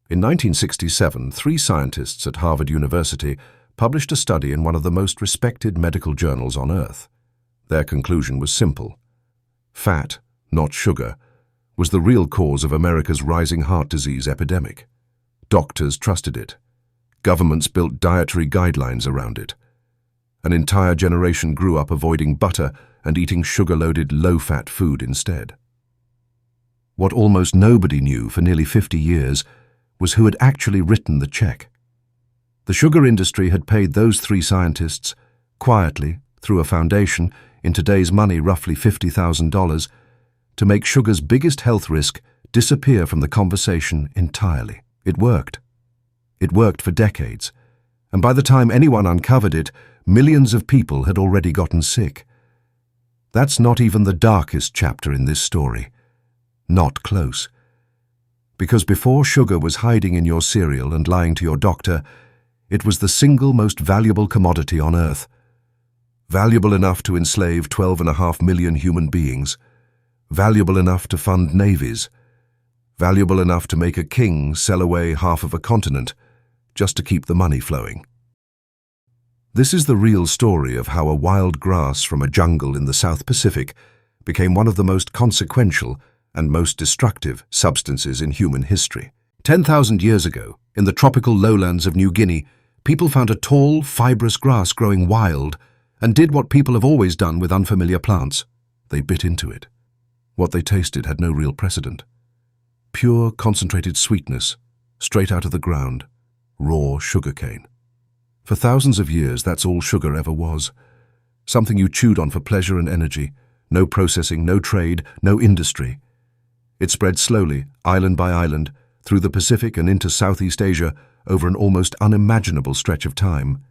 In 1967, three scientists at Harvard University published a study in one of the most respected medical journals on Earth. Their conclusion was simple. Fat, not sugar, was the real cause of America's rising heart disease epidemic. Doctors trusted it. Governments built dietary guidelines around it. An entire generation grew up avoiding butter and eating sugar-loaded, low-fat food instead. What almost nobody knew for nearly 50 years was who had actually written the check. The sugar industry had paid those three scientists, quietly, through a foundation, in today's money roughly $50,000, to make sugar's biggest health risk disappear from the conversation entirely. It worked. It worked for decades, and by the time anyone uncovered it, millions of people had already gotten sick. That's not even the darkest chapter in this story. Not close. Because before sugar was hiding in your cereal and lying to your doctor, it was the single most valuable commodity on Earth. Valuable enough to enslave 12.5 million human beings. Valuable enough to fund navies. Valuable enough to make a king sell away half of a continent, just to keep the money flowing. This is the real story of how a wild grass from a jungle in the South Pacific became one of the most consequential and most destructive substances in human history. 10,000 years ago, in the tropical lowlands of New Guinea, people found a tall, fibrous grass growing wild and did what people have always done with unfamiliar plants. They bit into it. What they tasted had no real precedent. Pure, concentrated sweetness, straight out of the ground, raw sugarcane. For thousands of years, that's all sugar ever was. Something you chewed on for pleasure and energy. No processing, no trade, no industry. It spread slowly, island by island, through the Pacific and into Southeast Asia over an almost unimaginable stretch of time.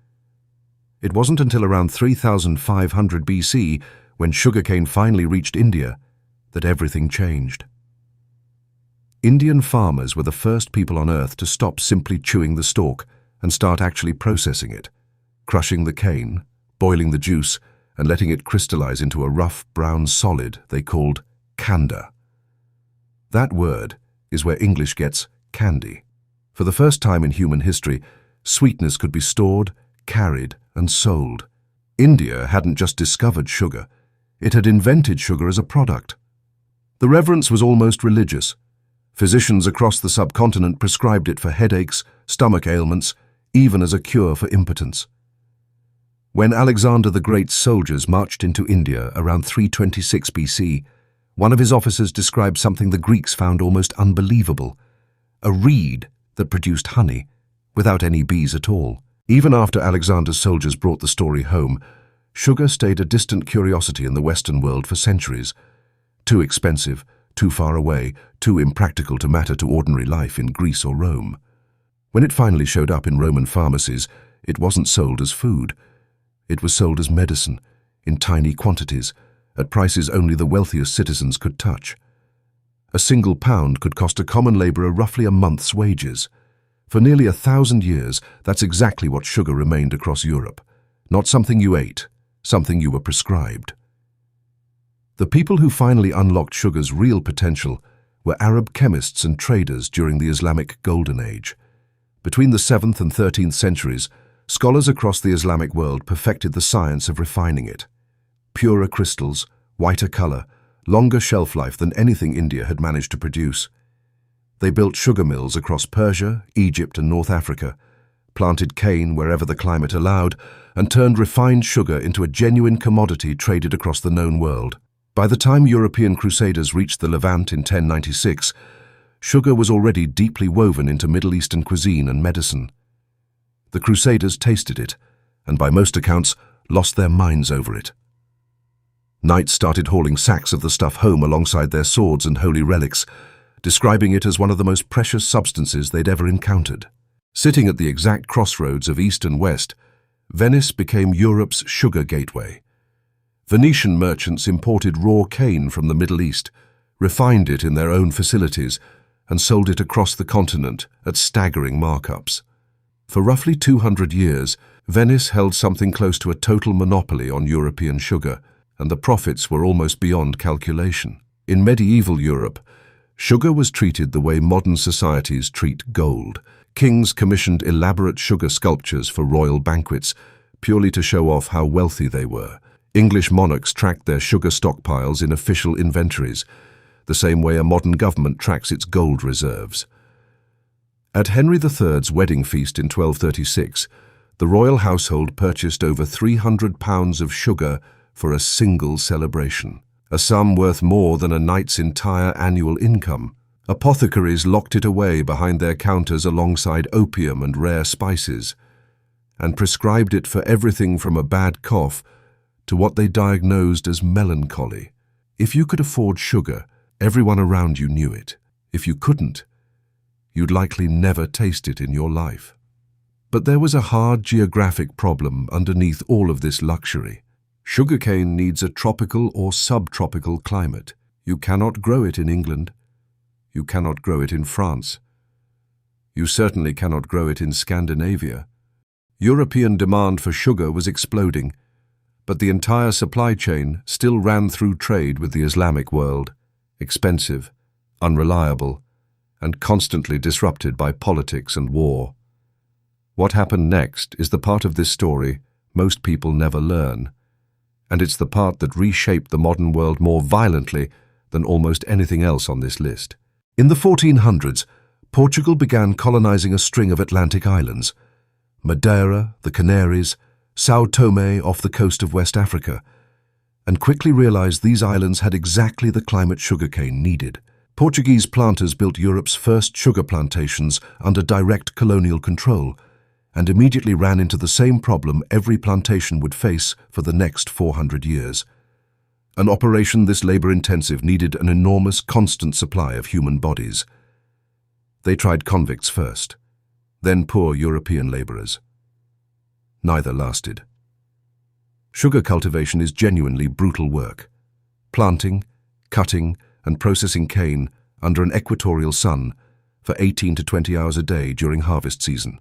It wasn't until around 3,500 BC, when sugarcane finally reached India, that everything changed. Indian farmers were the first people on Earth to stop simply chewing the stalk and start actually processing it, crushing the cane, boiling the juice, and letting it crystallize into a rough brown solid they called kanda. That word is where English gets candy. For the first time in human history, sweetness could be stored, carried, and sold. India hadn't just discovered sugar, it had invented sugar as a product. The reverence was almost religious. Physicians across the subcontinent prescribed it for headaches, stomach ailments, even as a cure for impotence. When Alexander the Great's soldiers marched into India around 326 BC, one of his officers described something the Greeks found almost unbelievable: a reed that produced honey without any bees at all. Even after Alexander's soldiers brought the story home, sugar stayed a distant curiosity in the Western world for centuries. Too expensive, too far away, too impractical to matter to ordinary life in Greece or Rome. When it finally showed up in Roman pharmacies, it wasn't sold as food. It was sold as medicine, in tiny quantities, at prices only the wealthiest citizens could touch. A single pound could cost a common laborer roughly a month's wages. For nearly 1,000 years, that's exactly what sugar remained across Europe. Not something you ate, something you were prescribed. The people who finally unlocked sugar's real potential were Arab chemists and traders during the Islamic Golden Age. Between the 7th and 13th centuries, scholars across the Islamic world perfected the science of refining it. Purer crystals, whiter color, longer shelf life than anything India had managed to produce. They built sugar mills across Persia, Egypt, and North Africa, planted cane wherever the climate allowed, and turned refined sugar into a genuine commodity traded across the known world. By the time European crusaders reached the Levant in 1096, sugar was already deeply woven into Middle Eastern cuisine and medicine. The crusaders tasted it, and by most accounts, lost their minds over it. Knights started hauling sacks of the stuff home alongside their swords and holy relics, describing it as one of the most precious substances they'd ever encountered. Sitting at the exact crossroads of East and West, Venice became Europe's sugar gateway. Venetian merchants imported raw cane from the Middle East, refined it in their own facilities, and sold it across the continent at staggering markups. For roughly 200 years, Venice held something close to a total monopoly on European sugar, and the profits were almost beyond calculation. In medieval Europe, Sugar was treated the way modern societies treat gold. Kings commissioned elaborate sugar sculptures for royal banquets, purely to show off how wealthy they were. English monarchs tracked their sugar stockpiles in official inventories, the same way a modern government tracks its gold reserves. At Henry III's wedding feast in 1236, the royal household purchased over 300 pounds of sugar for a single celebration, a sum worth more than a knight's entire annual income. Apothecaries locked it away behind their counters alongside opium and rare spices, and prescribed it for everything from a bad cough to what they diagnosed as melancholy. If you could afford sugar, everyone around you knew it. If you couldn't, you'd likely never taste it in your life. But there was a hard geographic problem underneath all of this luxury. Sugarcane needs a tropical or subtropical climate. You cannot grow it in England. You cannot grow it in France. You certainly cannot grow it in Scandinavia. European demand for sugar was exploding, but the entire supply chain still ran through trade with the Islamic world, expensive, unreliable, and constantly disrupted by politics and war. What happened next is the part of this story most people never learn, and it's the part that reshaped the modern world more violently than almost anything else on this list. In the 1400s, Portugal began colonizing a string of Atlantic islands: Madeira, the Canaries, São Tomé off the coast of West Africa, and quickly realized these islands had exactly the climate sugarcane needed. Portuguese planters built Europe's first sugar plantations under direct colonial control, and immediately ran into the same problem every plantation would face for the next 400 years. An operation this labor-intensive needed an enormous constant supply of human bodies. They tried convicts first, then poor European laborers. Neither lasted. Sugar cultivation is genuinely brutal work. Planting, cutting, and processing cane under an equatorial sun for 18 to 20 hours a day during harvest season.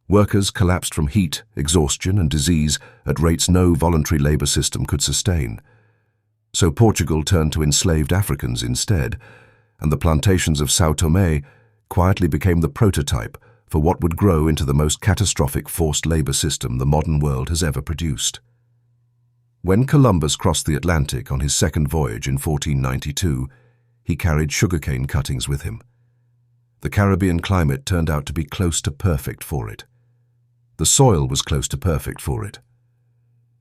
Workers collapsed from heat, exhaustion, and disease at rates no voluntary labor system could sustain. So Portugal turned to enslaved Africans instead, and the plantations of São Tomé quietly became the prototype for what would grow into the most catastrophic forced labor system the modern world has ever produced. When Columbus crossed the Atlantic on his second voyage in 1492, he carried sugarcane cuttings with him. The Caribbean climate turned out to be close to perfect for it. The soil was close to perfect for it.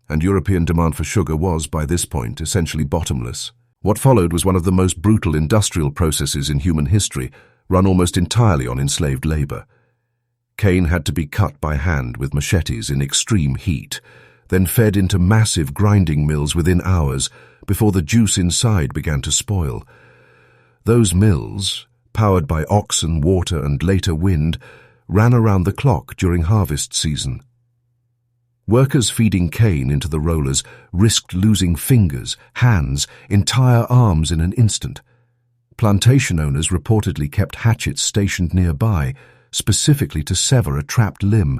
And European demand for sugar was, by this point, essentially bottomless. What followed was one of the most brutal industrial processes in human history, run almost entirely on enslaved labor. Cane had to be cut by hand with machetes in extreme heat, then fed into massive grinding mills within hours before the juice inside began to spoil. Those mills, powered by oxen, water, and later wind, ran around the clock during harvest season. Workers feeding cane into the rollers risked losing fingers, hands, entire arms in an instant. Plantation owners reportedly kept hatchets stationed nearby, specifically to sever a trapped limb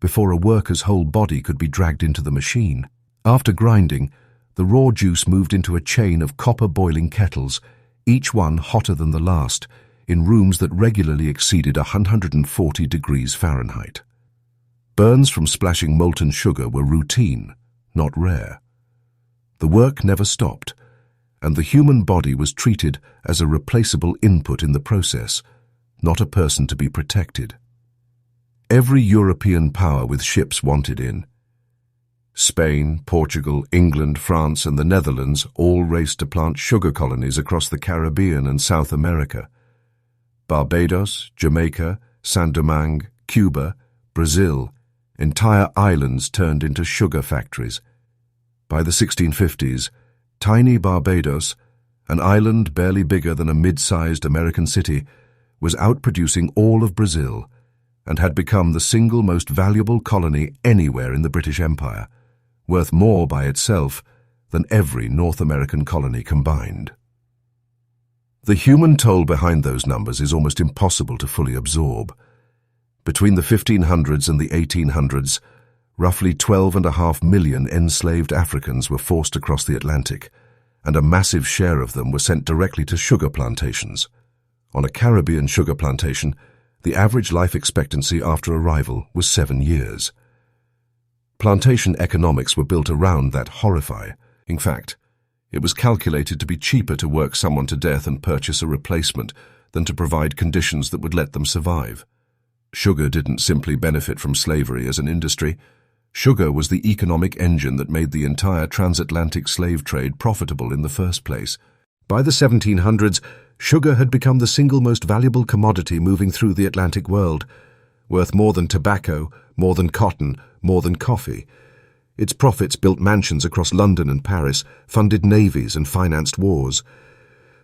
before a worker's whole body could be dragged into the machine. After grinding, the raw juice moved into a chain of copper-boiling kettles, each one hotter than the last, in rooms that regularly exceeded 140 degrees Fahrenheit. Burns from splashing molten sugar were routine, not rare. The work never stopped, and the human body was treated as a replaceable input in the process, not a person to be protected. Every European power with ships wanted in. Spain, Portugal, England, France, and the Netherlands all raced to plant sugar colonies across the Caribbean and South America. Barbados, Jamaica, Saint Domingue, Cuba, Brazil, entire islands turned into sugar factories. By the 1650s, tiny Barbados, an island barely bigger than a mid-sized American city, was outproducing all of Brazil and had become the single most valuable colony anywhere in the British Empire, worth more by itself than every North American colony combined. The human toll behind those numbers is almost impossible to fully absorb. Between the 1500s and the 1800s, roughly 12.5 million enslaved Africans were forced across the Atlantic, and a massive share of them were sent directly to sugar plantations. On a Caribbean sugar plantation, the average life expectancy after arrival was 7 years. Plantation economics were built around that horrifying fact. It was calculated to be cheaper to work someone to death and purchase a replacement than to provide conditions that would let them survive. Sugar didn't simply benefit from slavery as an industry. Sugar was the economic engine that made the entire transatlantic slave trade profitable in the first place. By the 1700s, sugar had become the single most valuable commodity moving through the Atlantic world, worth more than tobacco, more than cotton, more than coffee. Its profits built mansions across London and Paris, funded navies and financed wars.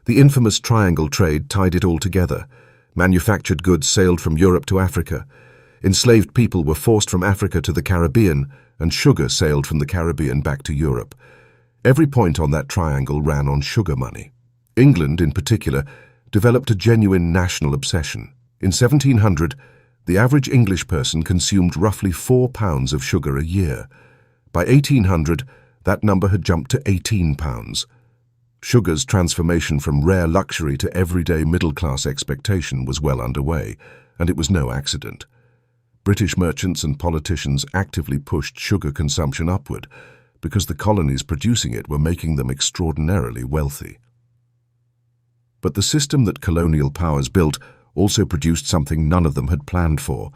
The infamous triangle trade tied it all together. Manufactured goods sailed from Europe to Africa. Enslaved people were forced from Africa to the Caribbean, and sugar sailed from the Caribbean back to Europe. Every point on that triangle ran on sugar money. England, in particular, developed a genuine national obsession. In 1700, the average English person consumed roughly 4 pounds of sugar a year. By 1800, that number had jumped to 18 pounds. Sugar's transformation from rare luxury to everyday middle-class expectation was well underway, and it was no accident. British merchants and politicians actively pushed sugar consumption upward because the colonies producing it were making them extraordinarily wealthy. But the system that colonial powers built also produced something none of them had planned for: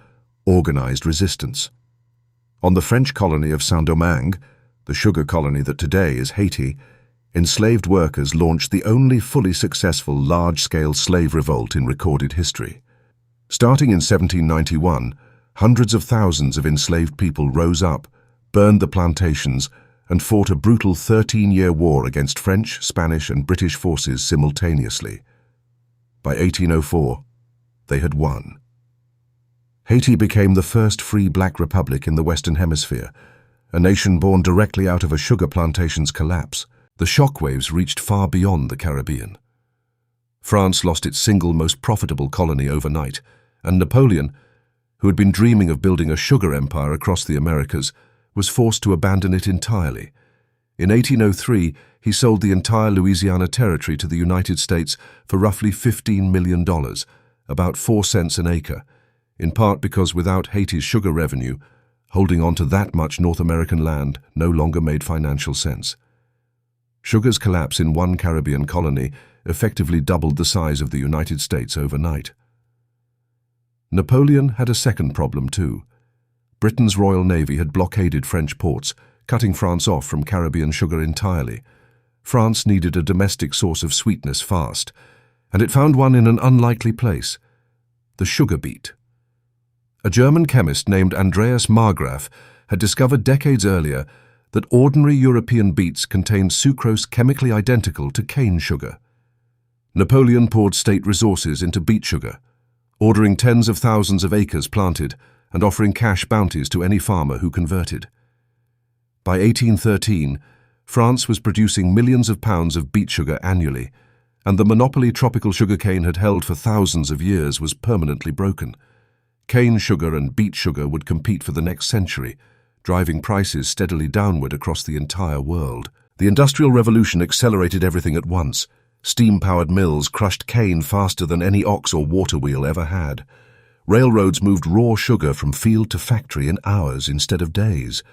organized resistance. On the French colony of Saint-Domingue, the sugar colony that today is Haiti, enslaved workers launched the only fully successful large-scale slave revolt in recorded history. Starting in 1791, hundreds of thousands of enslaved people rose up, burned the plantations, and fought a brutal 13-year war against French, Spanish, and British forces simultaneously. By 1804, they had won. Haiti became the first free black republic in the Western Hemisphere, a nation born directly out of a sugar plantation's collapse. The shockwaves reached far beyond the Caribbean. France lost its single most profitable colony overnight, and Napoleon, who had been dreaming of building a sugar empire across the Americas, was forced to abandon it entirely. In 1803, he sold the entire Louisiana Territory to the United States for roughly $15 million, about 4 cents an acre, in part because without Haiti's sugar revenue, holding on to that much North American land no longer made financial sense. Sugar's collapse in one Caribbean colony effectively doubled the size of the United States overnight. Napoleon had a second problem too. Britain's Royal Navy had blockaded French ports, cutting France off from Caribbean sugar entirely. France needed a domestic source of sweetness fast, and it found one in an unlikely place: the sugar beet. A German chemist named Andreas Marggraf had discovered decades earlier that ordinary European beets contained sucrose chemically identical to cane sugar. Napoleon poured state resources into beet sugar, ordering tens of thousands of acres planted and offering cash bounties to any farmer who converted. By 1813, France was producing millions of pounds of beet sugar annually, and the monopoly tropical sugarcane had held for thousands of years was permanently broken. Cane sugar and beet sugar would compete for the next century, driving prices steadily downward across the entire world. The Industrial Revolution accelerated everything at once. Steam-powered mills crushed cane faster than any ox or water wheel ever had. Railroads moved raw sugar from field to factory in hours instead of days.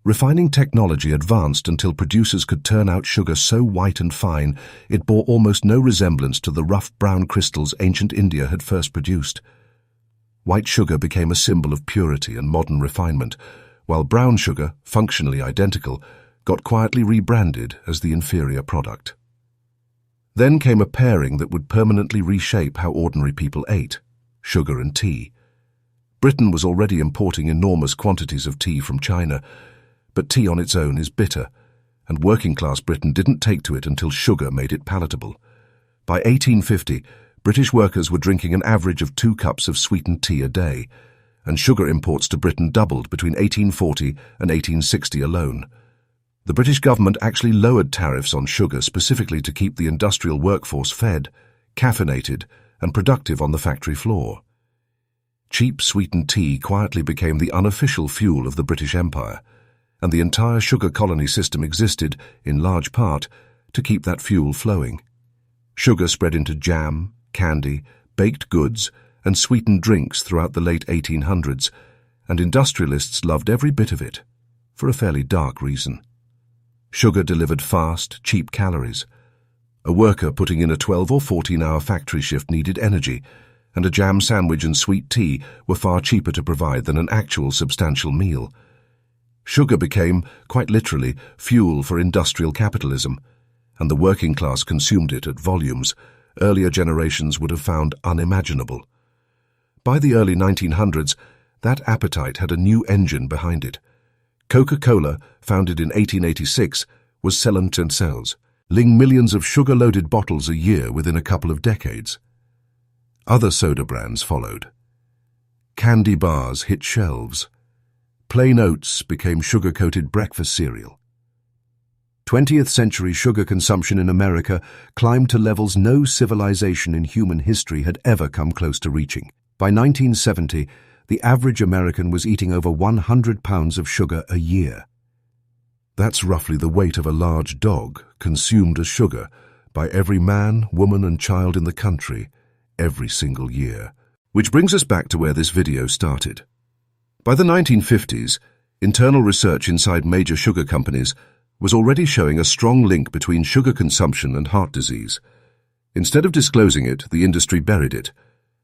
Refining technology advanced until producers could turn out sugar so white and fine it bore almost no resemblance to the rough brown crystals ancient India had first produced. White sugar became a symbol of purity and modern refinement, while brown sugar, functionally identical, got quietly rebranded as the inferior product. Then came a pairing that would permanently reshape how ordinary people ate: sugar and tea. Britain was already importing enormous quantities of tea from China, but tea on its own is bitter, and working-class Britain didn't take to it until sugar made it palatable. By 1850, British workers were drinking an average of 2 cups of sweetened tea a day, and sugar imports to Britain doubled between 1840 and 1860 alone. The British government actually lowered tariffs on sugar specifically to keep the industrial workforce fed, caffeinated, and productive on the factory floor. Cheap sweetened tea quietly became the unofficial fuel of the British Empire, and the entire sugar colony system existed, in large part, to keep that fuel flowing. Sugar spread into jam, candy, baked goods, and sweetened drinks throughout the late 1800s, and industrialists loved every bit of it, for a fairly dark reason. Sugar delivered fast, cheap calories. A worker putting in a 12 or 14-hour factory shift needed energy, and a jam sandwich and sweet tea were far cheaper to provide than an actual substantial meal. Sugar became, quite literally, fuel for industrial capitalism, and the working class consumed it at volumes earlier generations would have found unimaginable. By the early 1900s, that appetite had a new engine behind it. Coca-Cola, founded in 1886, was selling millions of sugar-loaded bottles a year within a couple of decades. Other soda brands followed. Candy bars hit shelves. Plain oats became sugar-coated breakfast cereal. 20th century sugar consumption in America climbed to levels no civilization in human history had ever come close to reaching. By 1970, the average American was eating over 100 pounds of sugar a year. That's roughly the weight of a large dog consumed as sugar by every man, woman, and child in the country every single year. Which brings us back to where this video started. By the 1950s, internal research inside major sugar companies was already showing a strong link between sugar consumption and heart disease. Instead of disclosing it, the industry buried it,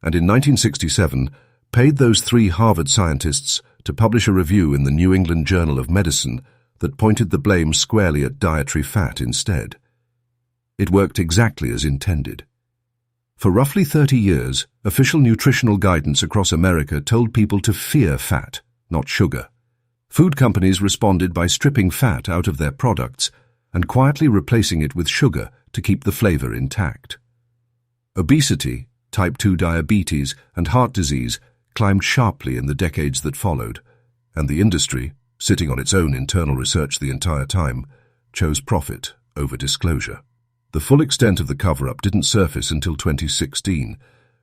and in 1967 paid those 3 Harvard scientists to publish a review in the New England Journal of Medicine that pointed the blame squarely at dietary fat instead. It worked exactly as intended. For roughly 30 years, official nutritional guidance across America told people to fear fat, not sugar. Food companies responded by stripping fat out of their products and quietly replacing it with sugar to keep the flavor intact. Obesity, type 2 diabetes, and heart disease climbed sharply in the decades that followed, and the industry, sitting on its own internal research the entire time, chose profit over disclosure. The full extent of the cover-up didn't surface until 2016,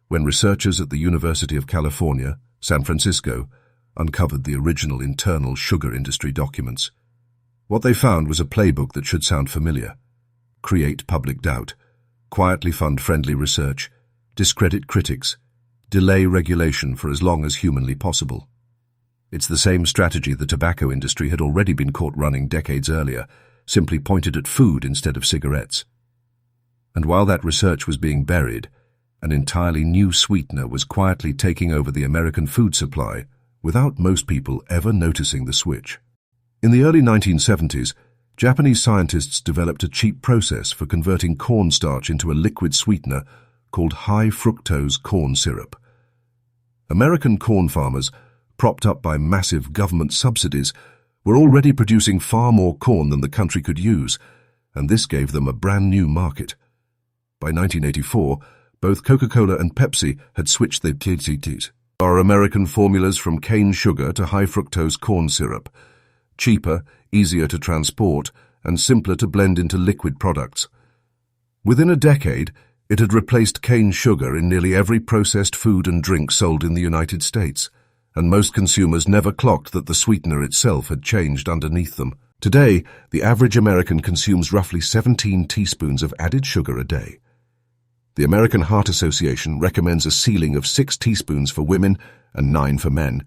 when researchers at the University of California, San Francisco, uncovered the original internal sugar industry documents. What they found was a playbook that should sound familiar. Create public doubt, quietly fund friendly research, discredit critics, delay regulation for as long as humanly possible. It's the same strategy the tobacco industry had already been caught running decades earlier, simply pointed at food instead of cigarettes. And while that research was being buried, an entirely new sweetener was quietly taking over the American food supply without most people ever noticing the switch. In the early 1970s, Japanese scientists developed a cheap process for converting cornstarch into a liquid sweetener called high-fructose corn syrup. American corn farmers, propped up by massive government subsidies, were already producing far more corn than the country could use, and this gave them a brand new market. By 1984, both Coca-Cola and Pepsi had switched their American formulas from cane sugar to high-fructose corn syrup, cheaper, easier to transport, and simpler to blend into liquid products. Within a decade, it had replaced cane sugar in nearly every processed food and drink sold in the United States, and most consumers never clocked that the sweetener itself had changed underneath them. Today, the average American consumes roughly 17 teaspoons of added sugar a day. The American Heart Association recommends a ceiling of 6 teaspoons for women and 9 for men,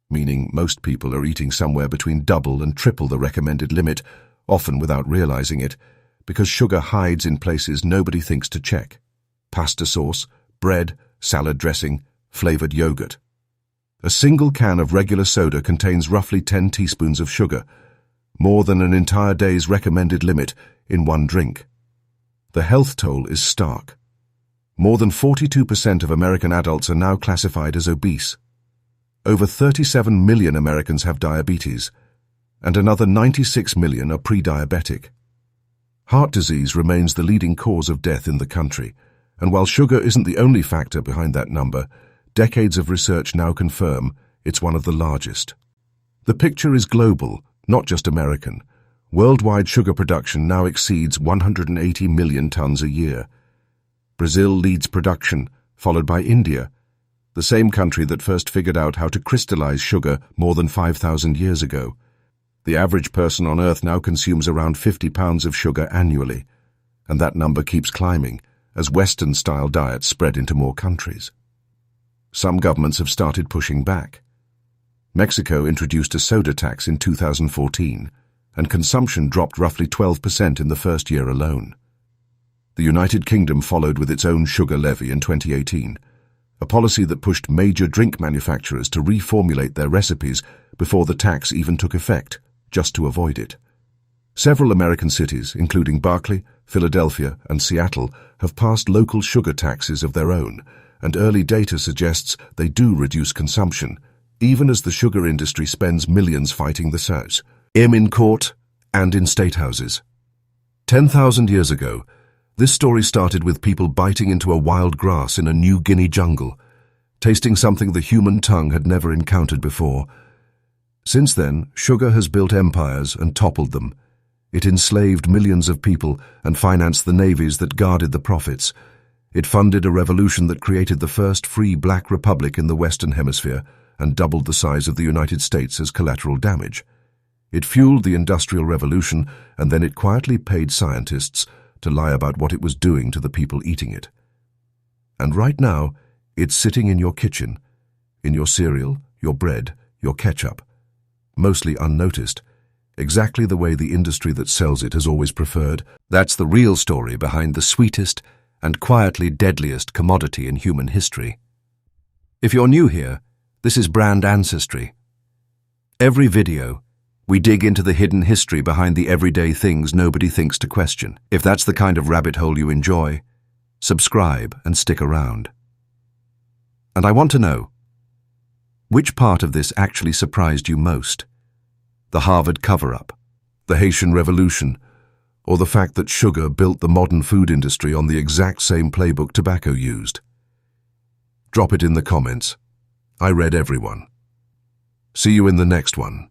meaning most people are eating somewhere between double and triple the recommended limit, often without realizing it, because sugar hides in places nobody thinks to check. Pasta sauce, bread, salad dressing, flavored yogurt. A single can of regular soda contains roughly 10 teaspoons of sugar, more than an entire day's recommended limit in one drink. The health toll is stark. More than 42% of American adults are now classified as obese. Over 37 million Americans have diabetes, and another 96 million are pre-diabetic. Heart disease remains the leading cause of death in the country, and while sugar isn't the only factor behind that number, decades of research now confirm it's one of the largest. The picture is global, not just American. Worldwide sugar production now exceeds 180 million tons a year. Brazil leads production, followed by India, the same country that first figured out how to crystallize sugar more than 5,000 years ago. The average person on Earth now consumes around 50 pounds of sugar annually. and that number keeps climbing as Western-style diets spread into more countries. Some governments have started pushing back. Mexico introduced a soda tax in 2014, and consumption dropped roughly 12% in the first year alone. The United Kingdom followed with its own sugar levy in 2018, a policy that pushed major drink manufacturers to reformulate their recipes before the tax even took effect, just to avoid it. Several American cities, including Berkeley, Philadelphia, and Seattle, have passed local sugar taxes of their own, and early data suggests they do reduce consumption, even as the sugar industry spends millions fighting the surge, in court and in state houses. 10,000 years ago, this story started with people biting into a wild grass in a New Guinea jungle, tasting something the human tongue had never encountered before. Since then, sugar has built empires and toppled them. It enslaved millions of people and financed the navies that guarded the profits. It funded a revolution that created the first free black republic in the Western Hemisphere and doubled the size of the United States as collateral damage. It fueled the Industrial Revolution, and then it quietly paid scientists to lie about what it was doing to the people eating it. And right now, it's sitting in your kitchen, in your cereal, your bread, your ketchup, mostly unnoticed, exactly the way the industry that sells it has always preferred. That's the real story behind the sweetest and quietly deadliest commodity in human history. If you're new here, this is Brand Ancestry. Every video, we dig into the hidden history behind the everyday things nobody thinks to question. If that's the kind of rabbit hole you enjoy, subscribe and stick around. And I want to know, which part of this actually surprised you most? The Harvard cover-up, the Haitian Revolution, or the fact that sugar built the modern food industry on the exact same playbook tobacco used? Drop it in the comments. I read every one. See you in the next one.